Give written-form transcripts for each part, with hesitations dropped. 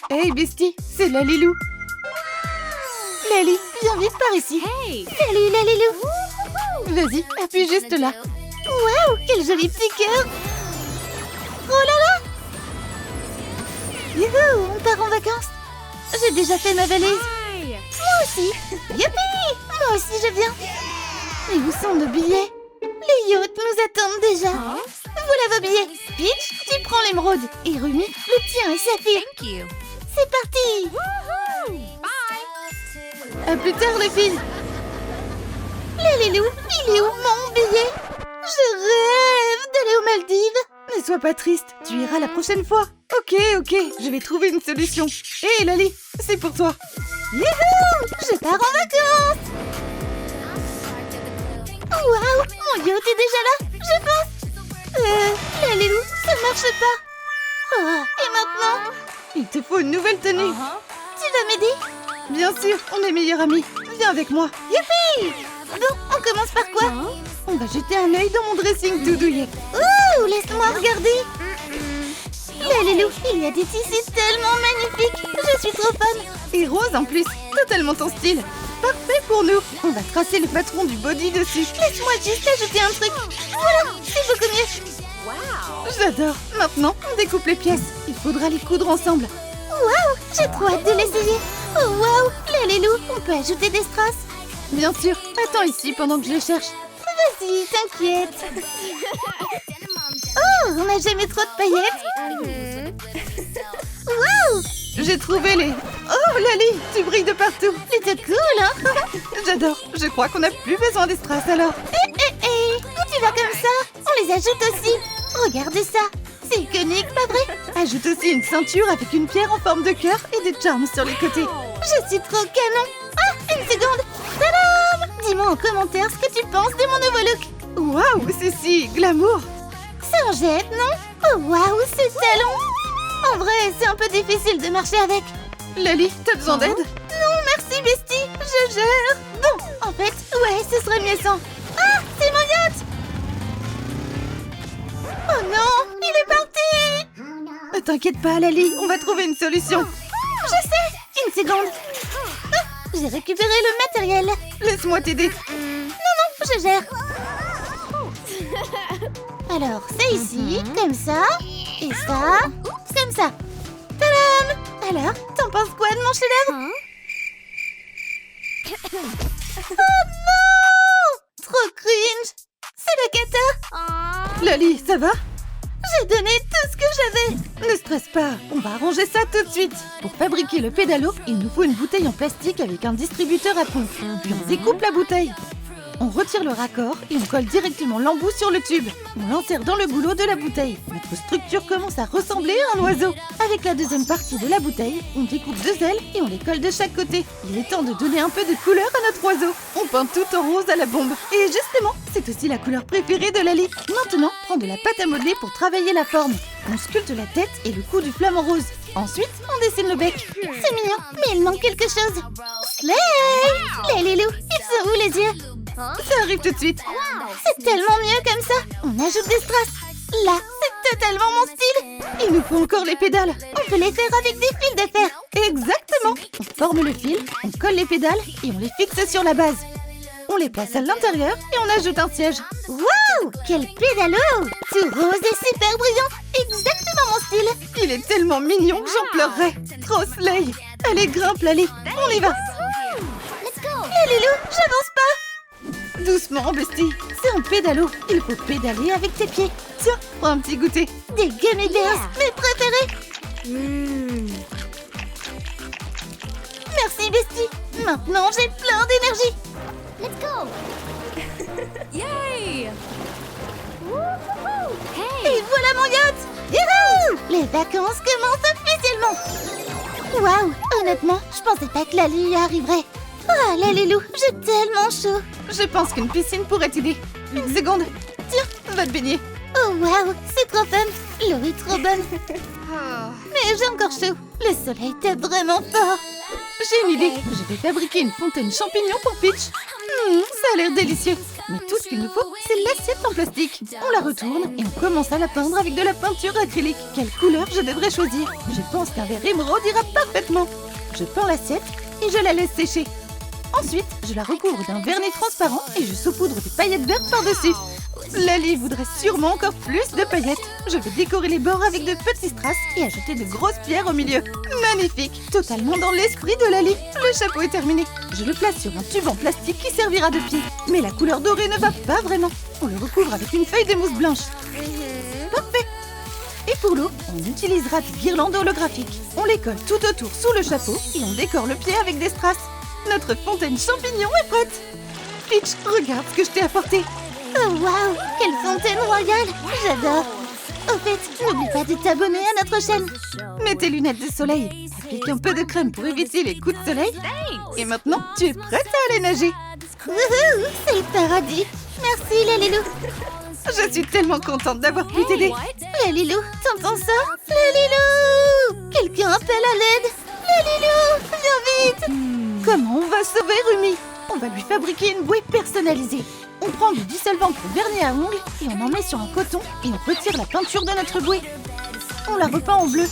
Hey Bestie, c'est Lalilou. Lali, viens vite par ici. Hey! Salut Lalilou. Vas-y, appuie juste là. Waouh, quel joli petit cœur. Oh là là. Youhou, on part en vacances. J'ai déjà fait ma valise. Hi! Moi aussi. Youpi, moi aussi je viens. Mais où sont nos billets? Les yachts nous attendent déjà. Huh? Voilà vos billets. Peach, tu prends l'émeraude. Et Rumi, le tien et Saphir. Thank you. C'est parti. Woohoo! Bye! À plus tard les filles. Lalilou, il est où mon billet? Je rêve d'aller aux Maldives. Ne sois pas triste, tu iras la prochaine fois. Ok, je vais trouver une solution. Hé Lali, c'est pour toi. Youhou, je pars en vacances. Waouh, mon yacht est déjà là, je pense. Lalilou, ça marche pas. Oh, et maintenant? Il te faut une nouvelle tenue. Uh-huh. Tu vas m'aider? Bien sûr, on est meilleurs amis. Viens avec moi. Youpi! Bon, on commence par quoi? On va jeter un œil dans mon dressing tout douillet. Ouh, laisse-moi regarder. Lalilou, il y a des tissus tellement magnifiques. Je suis trop fan. Et rose en plus, totalement ton style. Parfait pour nous. On va tracer le patron du body dessus. Laisse-moi juste ajouter un truc. Voilà, c'est beaucoup mieux. Wow! J'adore. Maintenant, on découpe les pièces. Il faudra les coudre ensemble. Waouh, j'ai trop hâte de l'essayer. Oh waouh, Lalilou, on peut ajouter des strass? Bien sûr. Attends ici pendant que je les cherche. Vas-y, t'inquiète. Oh, on n'a jamais trop de paillettes. Waouh, j'ai trouvé les... Oh Lali, tu brilles de partout. C'est tout cool, hein? J'adore. Je crois qu'on n'a plus besoin des strass alors. Où tu vas comme ça? On les ajoute aussi. Regarde ça. C'est iconique, pas vrai? Ajoute aussi une ceinture avec une pierre en forme de cœur et des charms sur les côtés. Je suis trop canon. Ah, une seconde. Tadam! Dis-moi en commentaire ce que tu penses de mon nouveau look. Waouh, c'est si glamour. Ça en jette, non? Oh waouh, ce talon. En vrai, c'est un peu difficile de marcher avec. Lali, t'as besoin d'aide? Non, merci Bestie, je gère. Bon, en fait, ouais, ce serait mieux sans. Ah, c'est mon yacht. Oh non, il est parti. Ne t'inquiète pas, Lali, on va trouver une solution. Je sais, une seconde. Ah, j'ai récupéré le matériel. Laisse-moi t'aider. Non, je gère. Alors, c'est ici, comme ça, et ça, comme ça. Tadam! Alors, t'en penses quoi de mon chef-d'œuvre? Oh non! Trop cringe! C'est la cata! Aw. Lali, ça va? J'ai donné tout ce que j'avais. Ne stresse pas, on va arranger ça tout de suite. Pour fabriquer le pédalo, il nous faut une bouteille en plastique avec un distributeur à pompe. Puis on découpe la bouteille. On retire le raccord et on colle directement l'embout sur le tube. On l'insère dans le goulot de la bouteille. Notre structure commence à ressembler à un oiseau. Avec la deuxième partie de la bouteille, on découpe deux ailes et on les colle de chaque côté. Il est temps de donner un peu de couleur à notre oiseau. On peint tout en rose à la bombe. Et justement, c'est aussi la couleur préférée de Lali. Maintenant, prends de la pâte à modeler pour travailler la forme. On sculpte la tête et le cou du flamant rose. Ensuite, on dessine le bec. C'est mignon, mais il manque quelque chose. Slay! Lalilou, ils sont où les yeux? Ça arrive tout de suite. C'est tellement mieux comme ça. On ajoute des strass. Là, c'est totalement mon style. Il nous faut encore les pédales. On peut les faire avec des fils de fer. Exactement. On forme le fil, on colle les pédales et on les fixe sur la base. On les place à l'intérieur et on ajoute un siège. Waouh! Quel pédalo! Tout rose et super brillant. Exactement mon style. Il est tellement mignon que j'en pleurerais. Trop slay. Allez, grimpe Lali. On y va. Lalilou, j'avance pas. Doucement, Bestie. C'est un pédalo. Il faut pédaler avec tes pieds. Tiens, prends un petit goûter. Des gummy bears, mes préférés. Merci, Bestie. Maintenant, j'ai plein d'énergie. Let's go! Yay! Hey! Et voilà mon yacht. Youhou! Les vacances commencent officiellement. Waouh, honnêtement, je pensais pas que Lali y arriverait. Ah, Lalilou, j'ai tellement chaud. Je pense qu'une piscine pourrait t'aider. Une seconde. Tiens, va te baigner. Oh waouh, c'est trop fun. L'eau est trop bonne. Mais j'ai encore chaud. Le soleil tape vraiment fort. J'ai une idée. Je vais fabriquer une fontaine champignon pour Peach. Ça a l'air délicieux. Mais tout ce qu'il nous faut, c'est l'assiette en plastique. On la retourne et on commence à la peindre avec de la peinture acrylique. Quelle couleur je devrais choisir? Je pense qu'un vert émeraude ira parfaitement. Je peins l'assiette et je la laisse sécher. Ensuite, je la recouvre d'un vernis transparent et je saupoudre des paillettes vertes par-dessus. Lali voudrait sûrement encore plus de paillettes. Je vais décorer les bords avec de petits strass et ajouter de grosses pierres au milieu. Magnifique! Totalement dans l'esprit de Lali. Le chapeau est terminé. Je le place sur un tube en plastique qui servira de pied. Mais la couleur dorée ne va pas vraiment. On le recouvre avec une feuille de mousse blanche. Parfait! Et pour l'eau, on utilisera des guirlandes holographiques. On les colle tout autour sous le chapeau et on décore le pied avec des strass. Notre fontaine champignon est prête. Peach, regarde ce que je t'ai apporté. Oh waouh, quelle fontaine royale! J'adore! Au fait, n'oublie pas de t'abonner à notre chaîne. Mets tes lunettes de soleil. Applique un peu de crème pour éviter les coups de soleil. Et maintenant, tu es prête à aller nager. Wouhou, c'est le paradis! Merci Lalilou! Je suis tellement contente d'avoir pu t'aider. Lalilou, t'entends ça? Lalilou! Quelqu'un appelle à l'aide! Lalilou, viens vite! Comment on va sauver Rumi? On va lui fabriquer une bouée personnalisée. On prend du dissolvant pour vernis à ongles et on en met sur un coton et on retire la peinture de notre bouée. On la repeint en bleu.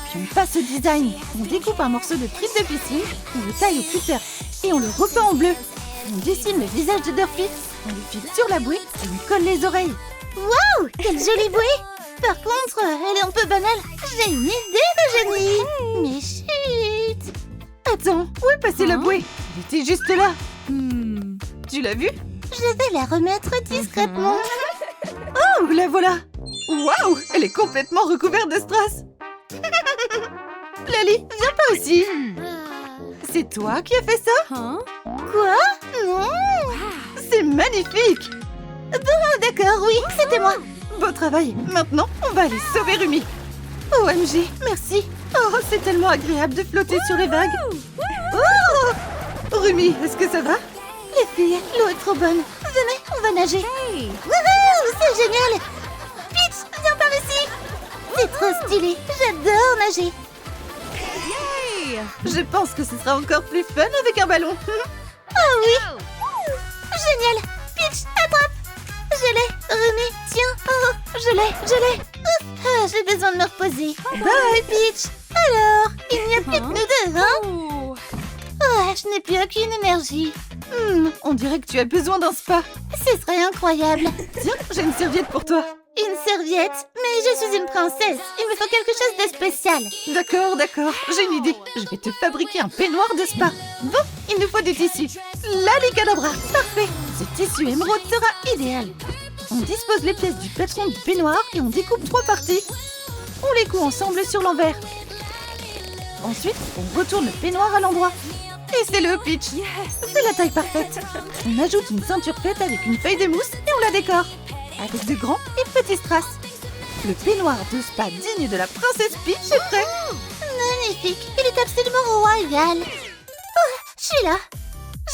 Puis on passe au design. On découpe un morceau de tripe de piscine, on le taille au cutter et on le repeint en bleu. On dessine le visage de Durfee, on le fixe sur la bouée et on colle les oreilles. Waouh, quelle jolie bouée! Par contre, elle est un peu banale. J'ai une idée de génie! Mais chut! Attends, où est passée la bouée? Elle était juste là. Tu l'as vue? Je vais la remettre discrètement. Oh, la voilà! Waouh, elle est complètement recouverte de strass. Lali, viens pas aussi. C'est toi qui as fait ça? Quoi? Non! C'est magnifique! Bon, d'accord, oui, c'était moi. Beau travail. Maintenant, on va aller sauver Rumi. OMG, merci. Oh, c'est tellement agréable de flotter sur les vagues. Oh! Rumi, est-ce que ça va? Les filles, l'eau est trop bonne. Venez, on va nager. Wouhou, c'est génial! Peach, viens par ici. C'est trop stylé, j'adore nager. Je pense que ce sera encore plus fun avec un ballon. Oh oui! Génial! Peach, attrape! Je l'ai! Rumi, tiens! Oh, je l'ai! J'ai besoin de me reposer. Bye, Peach! Alors, il n'y a plus que nous deux, hein? Oh, je n'ai plus aucune énergie. On dirait que tu as besoin d'un spa. Ce serait incroyable. Tiens, j'ai une serviette pour toi. Une serviette? Mais je suis une princesse. Il me faut quelque chose de spécial. D'accord. J'ai une idée. Je vais te fabriquer un peignoir de spa. Bon, il nous faut des tissus. L'alicadabra. Parfait. Ce tissu émeraude sera idéal. On dispose les pièces du patron du peignoir et on découpe 3 parties. On les coud ensemble sur l'envers. Ensuite, on retourne le peignoir à l'endroit. Et c'est le pitch. C'est la taille parfaite. On ajoute une ceinture faite avec une feuille de mousse et on la décore. Avec de grands et petits strass. Le peignoir de spa digne de la princesse Peach est prêt. Magnifique. Il est absolument royal. Oh, je suis là.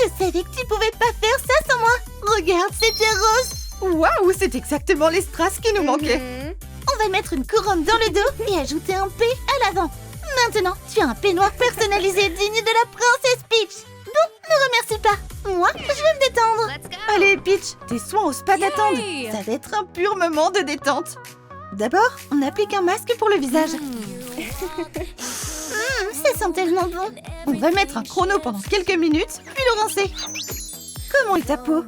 Je savais que tu pouvais pas faire ça sans moi. Regarde, c'est rose. Waouh, c'est exactement les strass qui nous manquaient. On va mettre une couronne dans le dos et ajouter un P à l'avant. Maintenant, tu as un peignoir personnalisé digne de la princesse Peach. Bon, ne remercie pas. Moi, je vais me détendre. Allez, Peach, tes soins au spa t'attendent. Ça va être un pur moment de détente. D'abord, on applique un masque pour le visage. Ça sent tellement bon. On va mettre un chrono pendant quelques minutes, puis le rincer. Comment est ta peau?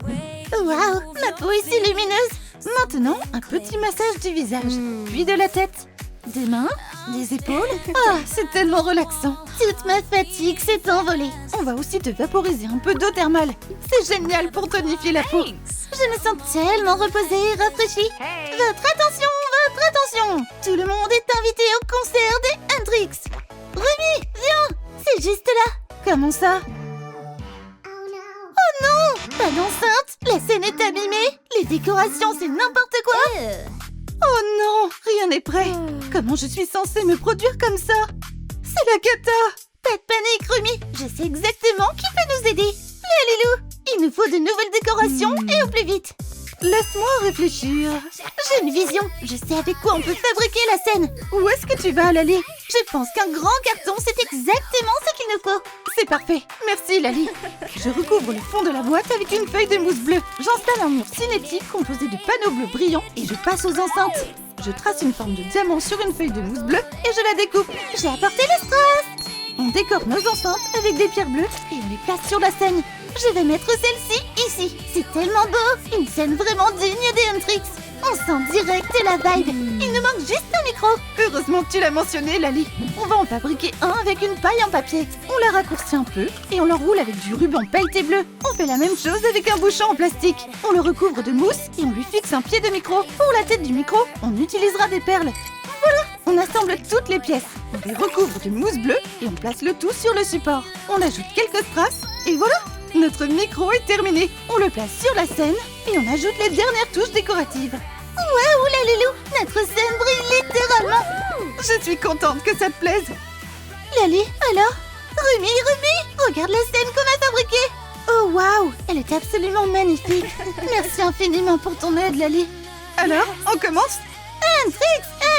Waouh, ma peau est si lumineuse. Maintenant, un petit massage du visage, puis de la tête. Des mains, des épaules. Ah, c'est tellement relaxant. Toute ma fatigue s'est envolée. On va aussi te vaporiser un peu d'eau thermale. C'est génial pour tonifier la peau. Je me sens tellement reposée et rafraîchie. Votre attention! Tout le monde est invité au concert des Hendrix. Rumi, viens! C'est juste là. Comment ça? Oh non! Pas d'enceinte! La scène est abîmée! Les décorations, c'est n'importe quoi! Oh non, rien n'est prêt. Comment je suis censée me produire comme ça? C'est la cata. Pas de panique, Rumi. Je sais exactement qui peut nous aider. Lalilou, il nous faut de nouvelles décorations et au plus vite. Laisse-moi réfléchir. J'ai une vision. Je sais avec quoi on peut fabriquer la scène. Où est-ce que tu vas, Lali? Je pense qu'un grand carton, c'est exactement ce qu'il nous faut. C'est parfait. Merci, Lali. Je recouvre le fond de la boîte avec une feuille de mousse bleue. J'installe un mur cinétique composé de panneaux bleus brillants et je passe aux enceintes. Je trace une forme de diamant sur une feuille de mousse bleue et je la découpe. J'ai apporté le strass. On décore nos enceintes avec des pierres bleues et on les place sur la scène. Je vais mettre celle-ci ici. C'est tellement beau. Une scène vraiment digne des Huntrix. On sent direct la vibe. Il nous manque juste un micro. Heureusement que tu l'as mentionné, Lali. On va en fabriquer un avec une paille en papier. On la raccourcit un peu et on l'enroule avec du ruban pailleté bleu. On fait la même chose avec un bouchon en plastique. On le recouvre de mousse et on lui fixe un pied de micro. Pour la tête du micro, on utilisera des perles. Voilà, on assemble toutes les pièces. On les recouvre de mousse bleue et on place le tout sur le support. On ajoute quelques strass et voilà, notre micro est terminé. On le place sur la scène et on ajoute les dernières touches décoratives. Waouh, la loulou, notre scène brille littéralement. Je suis contente que ça te plaise. Lali, alors Rumi, regarde la scène qu'on a fabriquée. Oh waouh, Elle est absolument magnifique. Merci infiniment pour ton aide, Lali. alors, on commence?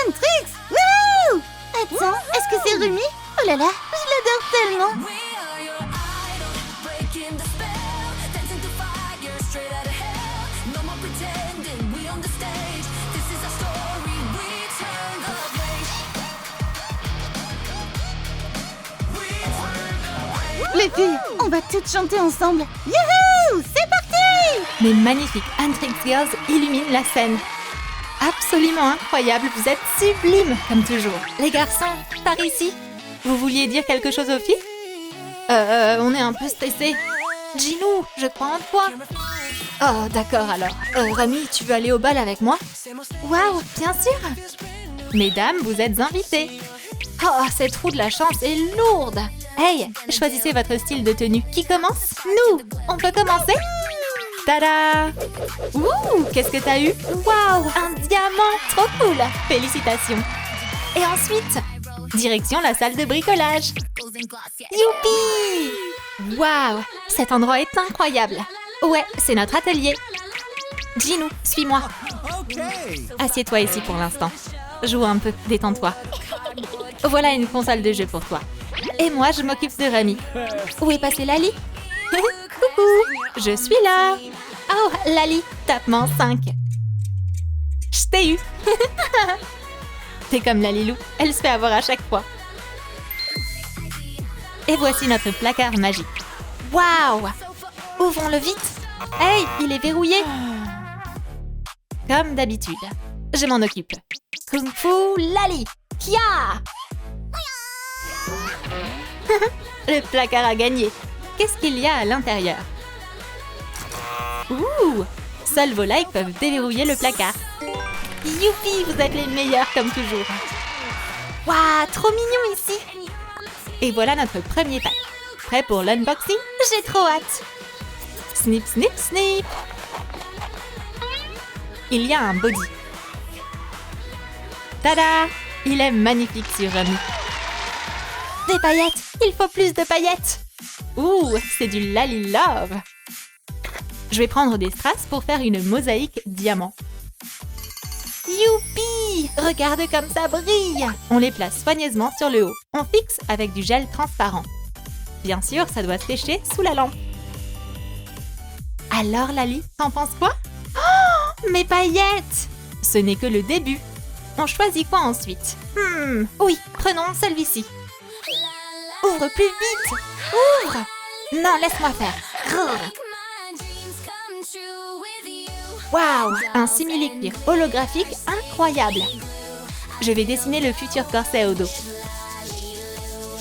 Huntrix, non. Attends, est-ce que c'est Rumi? Oh là là, je l'adore tellement. Les filles, On va toutes chanter ensemble. Youhou, c'est parti. Les magnifiques Huntrix Girls illuminent la scène. Absolument incroyable, vous êtes sublimes, comme toujours. Les garçons, par ici. Vous vouliez dire quelque chose aux filles? On est un peu stressés. Ginou, je crois en toi. Oh, d'accord alors. Rami, tu veux aller au bal avec moi? Waouh, bien sûr. Mesdames, vous êtes invitées. Oh, cette roue de la chance est lourde. Hey, choisissez votre style de tenue. Qui commence? Nous. On peut commencer? Tada! Ouh, qu'est-ce que t'as eu? Waouh, un diamant! Trop cool! Félicitations! Et ensuite, direction la salle de bricolage. Youpi! Waouh, cet endroit est incroyable. Ouais, c'est notre atelier. Ginou, suis-moi. Assieds-toi ici pour l'instant. Joue un peu, détends-toi. Voilà une console de jeu pour toi. Et moi, je m'occupe de Rami. Où est passé Lali? Coucou, je suis là. Oh, Lali, tapement 5. Je t'ai eu. T'es comme Lalilou, elle se fait avoir à chaque fois. Et voici notre placard magique. Waouh! Ouvrons-le vite. Hey, il est verrouillé. Comme d'habitude, je m'en occupe. Kung Fu Lali. Kia! Le placard a gagné. Qu'est-ce qu'il y a à l'intérieur? Ouh! Seuls vos likes peuvent déverrouiller le placard. Youpi, vous êtes les meilleurs comme toujours. Waouh, trop mignon ici. Et voilà notre premier pack. Prêt pour l'unboxing? J'ai trop hâte. Snip, snip, snip. Il y a un body. Tada! Il est magnifique sur Rami. Des paillettes! Il faut plus de paillettes! Ouh, c'est du Lali Love! Je vais prendre des strass pour faire une mosaïque diamant. Youpi! Regarde comme ça brille! On les place soigneusement sur le haut. On fixe avec du gel transparent. Bien sûr, ça doit sécher sous la lampe. Alors Lali, t'en penses quoi? Oh, mes paillettes! Ce n'est que le début. On choisit quoi ensuite? Oui, prenons celui-ci. Ouvre plus vite! Ouvre! Non, laisse-moi faire. Grrr. Waouh! Un simili-cuir holographique incroyable. Je vais dessiner le futur corset au dos.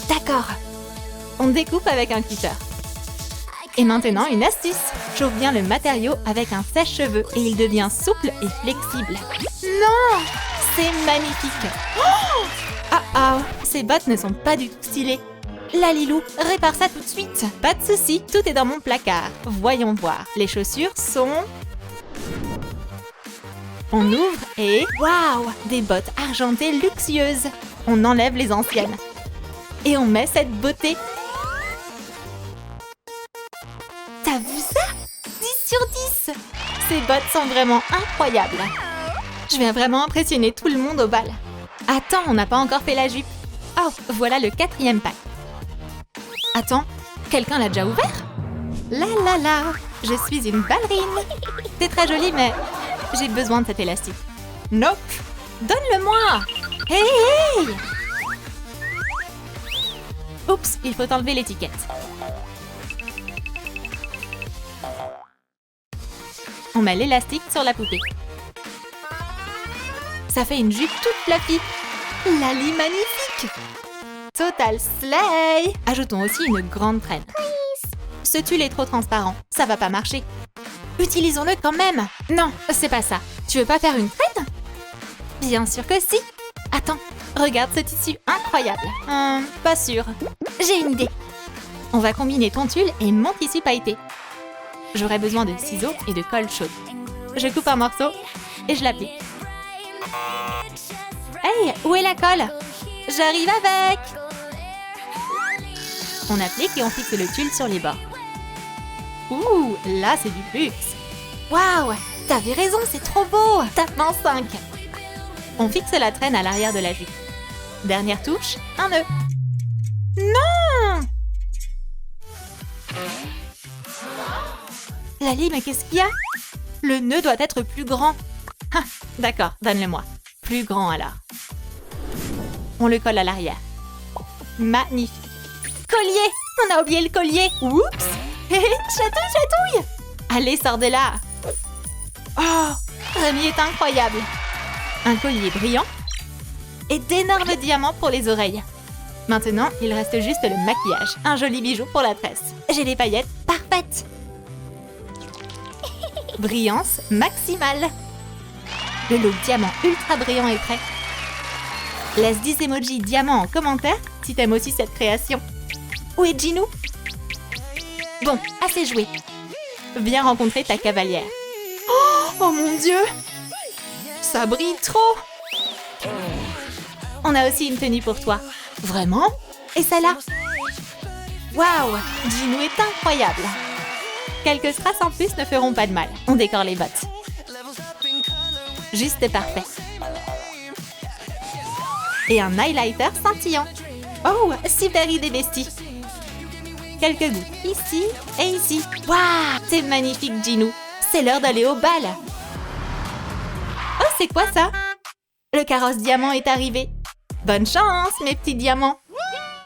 D'accord. On découpe avec un cutter. Et maintenant, une astuce. Chauffe bien le matériau avec un sèche-cheveux et il devient souple et flexible. Non! C'est magnifique! Oh! Ah, ces bottes ne sont pas du tout stylées. Lalilou, répare ça tout de suite. Pas de souci, tout est dans mon placard. Voyons voir. Les chaussures sont... On ouvre et... Waouh! Des bottes argentées luxueuses. On enlève les anciennes. Et on met cette beauté. T'as vu ça? 10 sur 10! Ces bottes sont vraiment incroyables. Je viens vraiment impressionner tout le monde au bal. Attends, on n'a pas encore fait la jupe. Oh, voilà le 4e pack. Attends, quelqu'un l'a déjà ouvert? La la la, je suis une ballerine. C'est très joli, mais j'ai besoin de cet élastique. Nope, donne-le-moi. Hey, hey! Oups, il faut enlever l'étiquette. On met l'élastique sur la poupée. Ça fait une jupe toute fluffy. Lali magnifique! Total slay! Ajoutons aussi une grande traîne. Ce tulle est trop transparent, ça va pas marcher. Utilisons-le quand même! Non, c'est pas ça. Tu veux pas faire une traîne? Bien sûr que si! Attends, regarde ce tissu incroyable. Pas sûr. J'ai une idée. On va combiner ton tulle et mon tissu pailleté. J'aurai besoin de ciseaux et de colle chaude. Je coupe un morceau et je l'applique. Hey, où est la colle? J'arrive avec! On applique et on fixe le tulle sur les bords. Ouh, là c'est du luxe! Waouh, t'avais raison, c'est trop beau! Tapement 5! On fixe la traîne à l'arrière de la jupe. Dernière touche, un nœud. Non! Lali, mais qu'est-ce qu'il y a? Le nœud doit être plus grand. Ah, d'accord, donne-le-moi. Plus grand alors. On le colle à l'arrière. Magnifique. Collier! On a oublié le collier. Oups! Chatouille, chatouille! Allez, sors de là. Oh, Rémi est incroyable. Un collier brillant et d'énormes diamants pour les oreilles. Maintenant, il reste juste le maquillage. Un joli bijou pour la tresse. J'ai les paillettes parfaites. Brillance maximale. Le look diamant ultra brillant est prêt. Laisse 10 emojis diamant en commentaire si t'aimes aussi cette création. Où est Ginou? Bon, assez joué. Viens rencontrer ta cavalière. Oh mon Dieu! Ça brille trop! On a aussi une tenue pour toi. Vraiment? Et celle-là? Waouh! Ginou est incroyable! Quelques strass en plus ne feront pas de mal. On décore les bottes. Juste parfait. Et un highlighter scintillant. Oh, super idée, bestie. Quelques gouttes ici et ici. Waouh, c'est magnifique, Ginou. C'est l'heure d'aller au bal. Oh, c'est quoi ça? Le carrosse diamant est arrivé. Bonne chance, mes petits diamants.